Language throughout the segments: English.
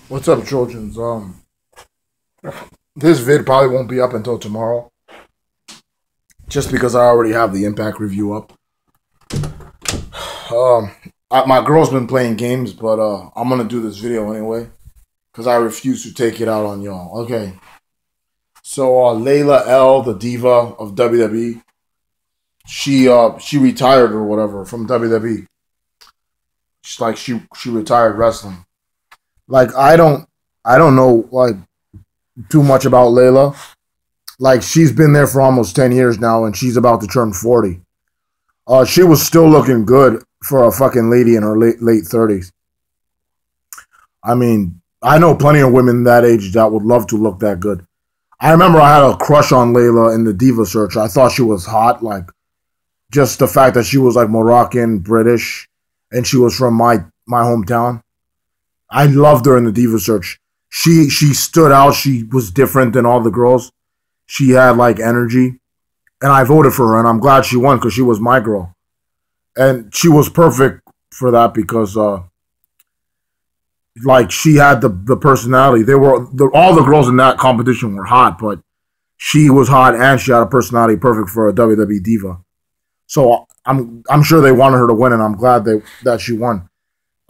What's up, Trojans? This vid probably won't be up until tomorrow, just because I already have the Impact review up. My girl's been playing games, but I'm gonna do this video anyway, because I refuse to take it out on y'all. Okay, so Layla El, the diva of WWE, she retired or whatever from WWE. She's like she retired wrestling. Like I don't know like too much about Layla. Like she's been there for almost 10 years now, and she's about to turn 40. She was still looking good for a fucking lady in her late 30s. I mean, I know plenty of women that age that would love to look that good. I remember I had a crush on Layla in the diva search. I thought she was hot, like just the fact that she was like Moroccan, British, and she was from my hometown. I loved her in the diva search. She stood out. She was different than all the girls. She had like energy, and I voted for her, and I'm glad she won because she was my girl, and she was perfect for that because like she had the personality. They were all the girls in that competition were hot, but she was hot and she had a personality perfect for a WWE diva. So I'm sure they wanted her to win, and I'm glad that she won.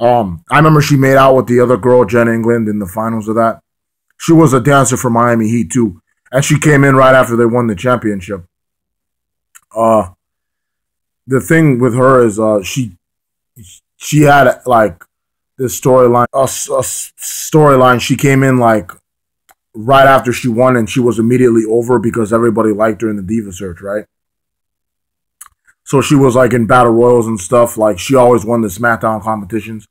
I remember she made out with the other girl, Jen England, in the finals of that. She was a dancer for Miami Heat too, and she came in right after they won the championship. Uh, the thing with her is she had like this storyline, a storyline. She came in like right after she won, and she was immediately over because everybody liked her in the diva search, right? So she was like in battle royals and stuff. Like she always won the SmackDown competitions,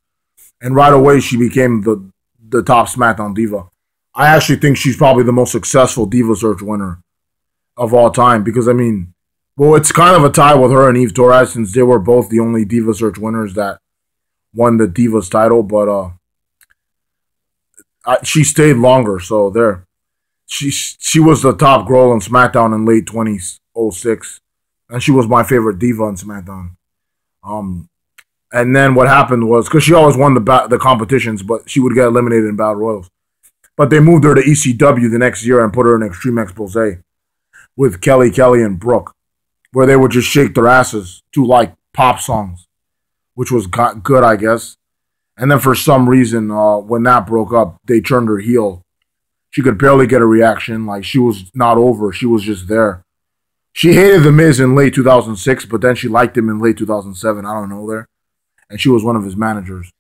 and right away she became the top SmackDown diva. I actually think she's probably the most successful diva search winner of all time because I mean, well, it's kind of a tie with her and Eve Torres since they were both the only diva search winners that won the Divas title. But she stayed longer, so there. She was the top girl in SmackDown in late 2006, and she was my favorite diva on SmackDown. Um, and then what happened was because she always won the competitions, but she would get eliminated in battle royals. But they moved her to ECW the next year and put her in Extreme Expose with Kelly and Brooke, where they would just shake their asses to like pop songs, which was good, I guess. And then for some reason, when that broke up, they turned her heel. She could barely get a reaction. Like she was not over. She was just there. She hated The Miz in late 2006, but then she liked him in late 2007. I don't know there. And she was one of his managers.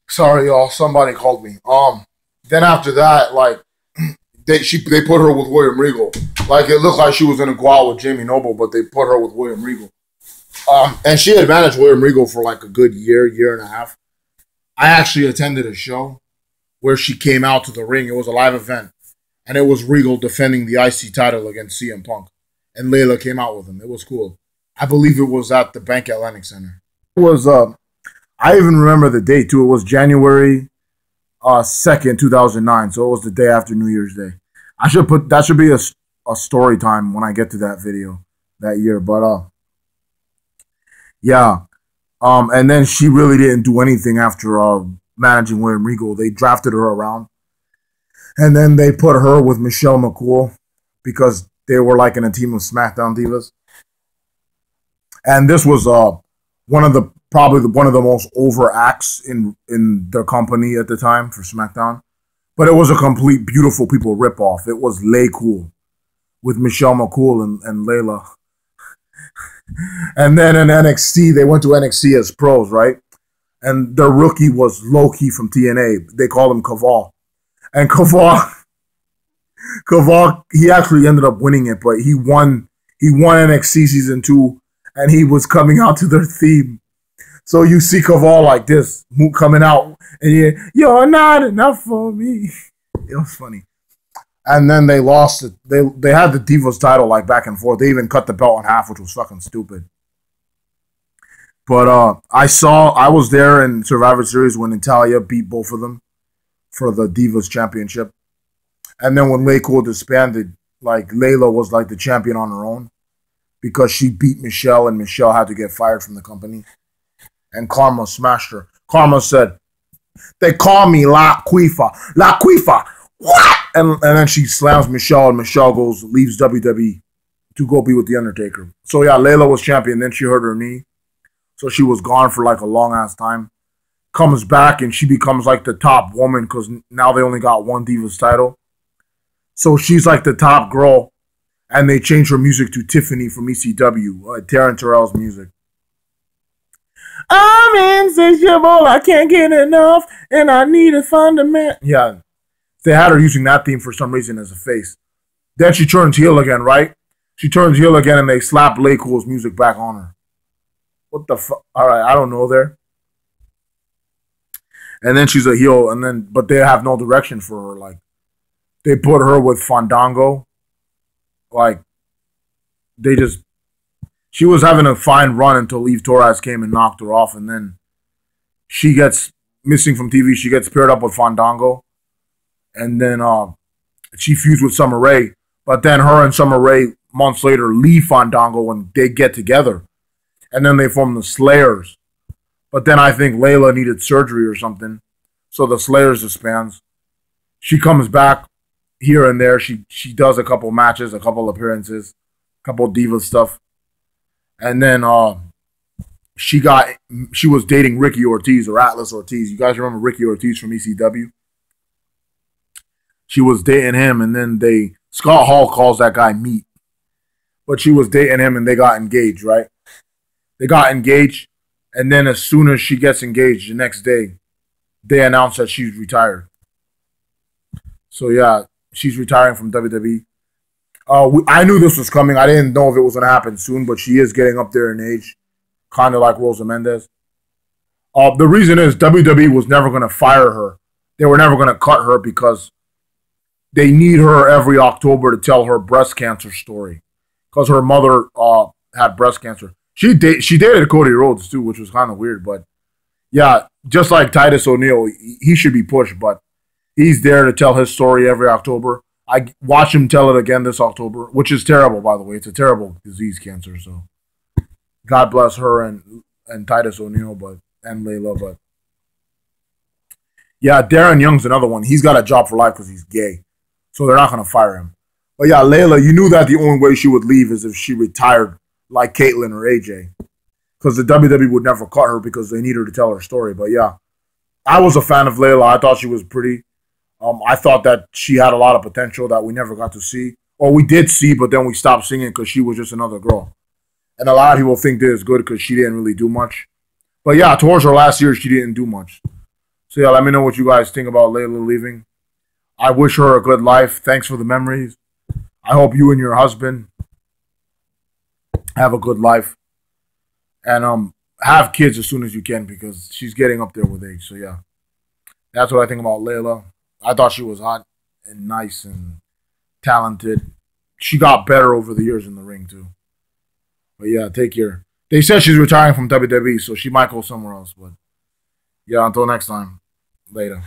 Sorry, y'all. Somebody called me. Then after that, like they put her with William Regal. Like it looked like she was gonna go out with Jamie Noble, but they put her with William Regal. And she had managed William Regal for like a good year and a half. I actually attended a show where she came out to the ring. It was a live event, and it was Regal defending the IC title against CM Punk, and Layla came out with him. It was cool. I believe it was at the Bank Atlantic Center. It was I even remember the date too. It was January 2nd, 2009. So it was the day after New Year's Day. I should put that should be a story time when I get to that video that year. But yeah. And then she really didn't do anything after managing William Regal. They drafted her around, and then they put her with Michelle McCool because they were like in a team of SmackDown divas. And this was probably one of the most over acts in their company at the time for SmackDown. But it was a complete Beautiful People ripoff. It was Lay Cool with Michelle McCool and Layla. And then in NXT, they went to NXT as pros, right? And their rookie was Loki from TNA. They called him Kaval. And Kaval, he actually ended up winning it, but he won NXT season 2, and he was coming out to their theme. So you see Kaval like this, coming out, and you're not enough for me. It was funny. And then they lost it. They had the Divas title like back and forth. They even cut the belt in half, which was fucking stupid. But I was there in Survivor Series when Natalia beat both of them for the Divas Championship. And then when Lay Cool disbanded, like Layla was like the champion on her own because she beat Michelle, and Michelle had to get fired from the company. And Karma smashed her. Karma said, They call me La Quifa. La Quifa. What? And then she slams Michelle, and Michelle leaves WWE to go be with The Undertaker. So yeah, Layla was champion. Then she hurt her knee. So she was gone for like a long ass time. Comes back and she becomes like the top woman because now they only got one Divas title. So she's like the top girl. And they changed her music to Tiffany from ECW, Taryn Terrell's music. I'm insatiable, I can't get enough, and I need a fundament. Yeah, they had her using that theme for some reason as a face. Then she turns heel again, right? She turns heel again, and they slap Lay Cool's music back on her. What the fuck? All right, I don't know there. And then she's a heel, but they have no direction for her. Like, they put her with Fandango. Like, she was having a fine run until Eve Torres came and knocked her off, and then she gets missing from TV. She gets paired up with Fandango, and then she fused with Summer Rae. But then her and Summer Rae months later leave Fandango and they get together, and then they form the Slayers. But then I think Layla needed surgery or something, so the Slayers disbands. She comes back here and there. She does a couple matches, a couple appearances, a couple diva stuff. And then she was dating Ricky Ortiz or Atlas Ortiz. You guys remember Ricky Ortiz from ECW? She was dating him, and then Scott Hall calls that guy meat. But she was dating him and they got engaged, right? They got engaged, and then as soon as she gets engaged the next day, they announce that she's retired. So yeah, she's retiring from WWE. I knew this was coming. I didn't know if it was going to happen soon, but she is getting up there in age, kind of like Rosa Mendez. The reason is WWE was never going to fire her. They were never going to cut her because they need her every October to tell her breast cancer story, because her mother had breast cancer. She dated Cody Rhodes too, which was kind of weird. But yeah, just like Titus O'Neil, he should be pushed, but he's there to tell his story every October. I watch him tell it again this October, which is terrible, by the way. It's a terrible disease, cancer. So God bless her and Titus O'Neil, and Layla. But yeah, Darren Young's another one. He's got a job for life because he's gay, so they're not gonna fire him. But yeah, Layla, you knew that the only way she would leave is if she retired like Caitlyn or AJ, because the WWE would never cut her because they need her to tell her story. But yeah, I was a fan of Layla. I thought she was pretty. I thought that she had a lot of potential that we never got to see. Or we did see, but then we stopped singing because she was just another girl. And a lot of people think this is good because she didn't really do much. But yeah, towards her last year, she didn't do much. So yeah, let me know what you guys think about Layla leaving. I wish her a good life. Thanks for the memories. I hope you and your husband have a good life. And have kids as soon as you can because she's getting up there with age. So yeah, that's what I think about Layla. I thought she was hot and nice and talented. She got better over the years in the ring, too. But yeah, take care. They said she's retiring from WWE, so she might go somewhere else. But yeah, until next time. Later.